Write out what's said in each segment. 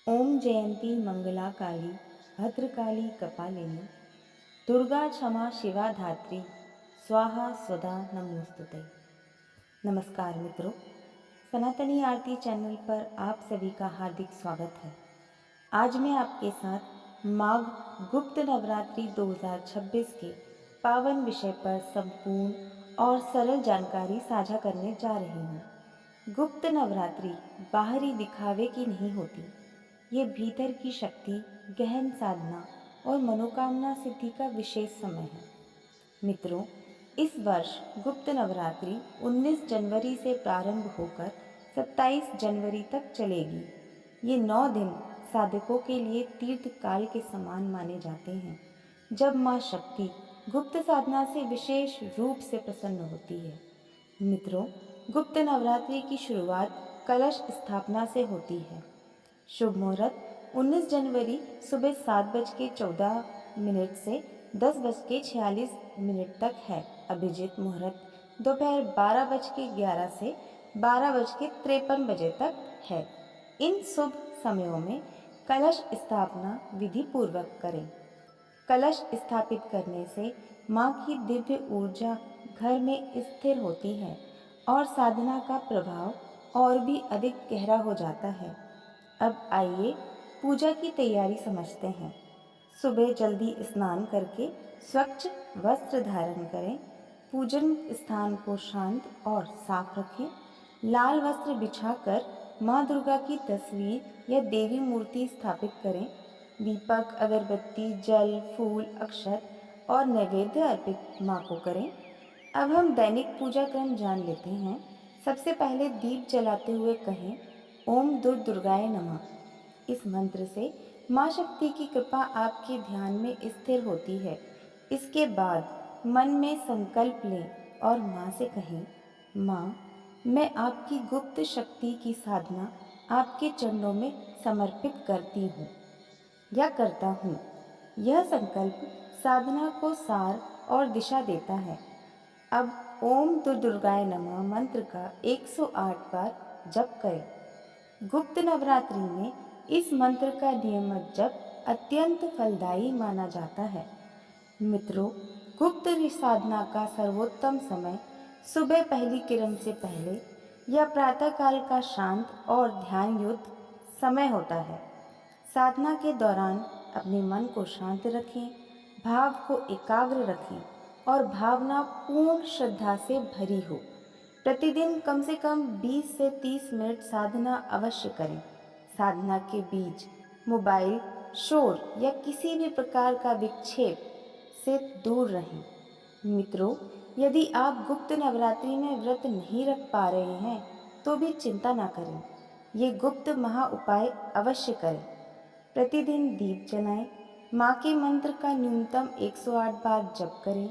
ओम जयंती मंगला काली भद्रकाली कपालिनी दुर्गा क्षमा शिवा धात्री स्वाहा स्वधा नमोस्तुते। नमस्कार मित्रों, सनातनी आरती चैनल पर आप सभी का हार्दिक स्वागत है। आज मैं आपके साथ माघ गुप्त नवरात्रि 2026 के पावन विषय पर संपूर्ण और सरल जानकारी साझा करने जा रही हूँ। गुप्त नवरात्रि बाहरी दिखावे की नहीं होती, ये भीतर की शक्ति, गहन साधना और मनोकामना सिद्धि का विशेष समय है। मित्रों, इस वर्ष गुप्त नवरात्रि 19 जनवरी से प्रारंभ होकर 27 जनवरी तक चलेगी। ये 9 दिन साधकों के लिए तीर्थ काल के समान माने जाते हैं, जब माँ शक्ति गुप्त साधना से विशेष रूप से प्रसन्न होती है। मित्रों, गुप्त नवरात्रि की शुरुआत कलश स्थापना से होती है। शुभ मुहूर्त 19 जनवरी सुबह 7:14 से 10:46 तक है। अभिजीत मुहूर्त दोपहर 12:11 से 12:53 तक है। इन शुभ समयों में कलश स्थापना विधि पूर्वक करें। कलश स्थापित करने से माँ की दिव्य ऊर्जा घर में स्थिर होती है और साधना का प्रभाव और भी अधिक गहरा हो जाता है। अब आइए पूजा की तैयारी समझते हैं। सुबह जल्दी स्नान करके स्वच्छ वस्त्र धारण करें। पूजन स्थान को शांत और साफ रखें। लाल वस्त्र बिछाकर माँ दुर्गा की तस्वीर या देवी मूर्ति स्थापित करें। दीपक, अगरबत्ती, जल, फूल, अक्षत और नैवेद्य अर्पित माँ को करें। अब हम दैनिक पूजा क्रम जान लेते हैं। सबसे पहले दीप जलाते हुए कहें, ओम दुर्गाय नमः। इस मंत्र से माँ शक्ति की कृपा आपके ध्यान में स्थिर होती है। इसके बाद मन में संकल्प लें और माँ से कहें, माँ, मैं आपकी गुप्त शक्ति की साधना आपके चरणों में समर्पित करती हूँ या करता हूँ। यह संकल्प साधना को सार और दिशा देता है। अब ओम दुर्गाय नमः मंत्र का 108 बार जप करें। गुप्त नवरात्रि में इस मंत्र का नियमित जप अत्यंत फलदायी माना जाता है। मित्रों, गुप्त साधना का सर्वोत्तम समय सुबह पहली किरण से पहले या प्रातःकाल का शांत और ध्यान युक्त समय होता है। साधना के दौरान अपने मन को शांत रखें, भाव को एकाग्र रखें और भावना पूर्ण श्रद्धा से भरी हो। प्रतिदिन कम से कम 20 से 30 मिनट साधना अवश्य करें। साधना के बीच मोबाइल, शोर या किसी भी प्रकार का विक्षेप से दूर रहें। मित्रों, यदि आप गुप्त नवरात्रि में व्रत नहीं रख पा रहे हैं तो भी चिंता ना करें। ये गुप्त महा उपाय अवश्य करें। प्रतिदिन दीप जलाएं। माँ के मंत्र का न्यूनतम 108 बार जप करें।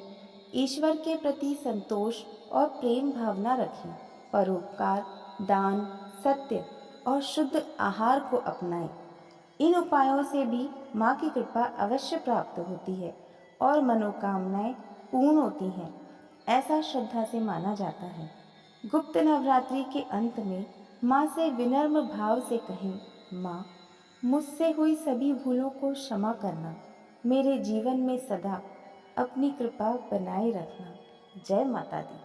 ईश्वर के प्रति संतोष और प्रेम भावना रखें। परोपकार, दान, सत्य और शुद्ध आहार को अपनाएं। इन उपायों से भी माँ की कृपा अवश्य प्राप्त होती है और मनोकामनाएं पूर्ण होती हैं, ऐसा श्रद्धा से माना जाता है। गुप्त नवरात्रि के अंत में माँ से विनम्र भाव से कहें, माँ, मुझसे हुई सभी भूलों को क्षमा करना। मेरे जीवन में सदा अपनी कृपा बनाए रखना। जय माता दी।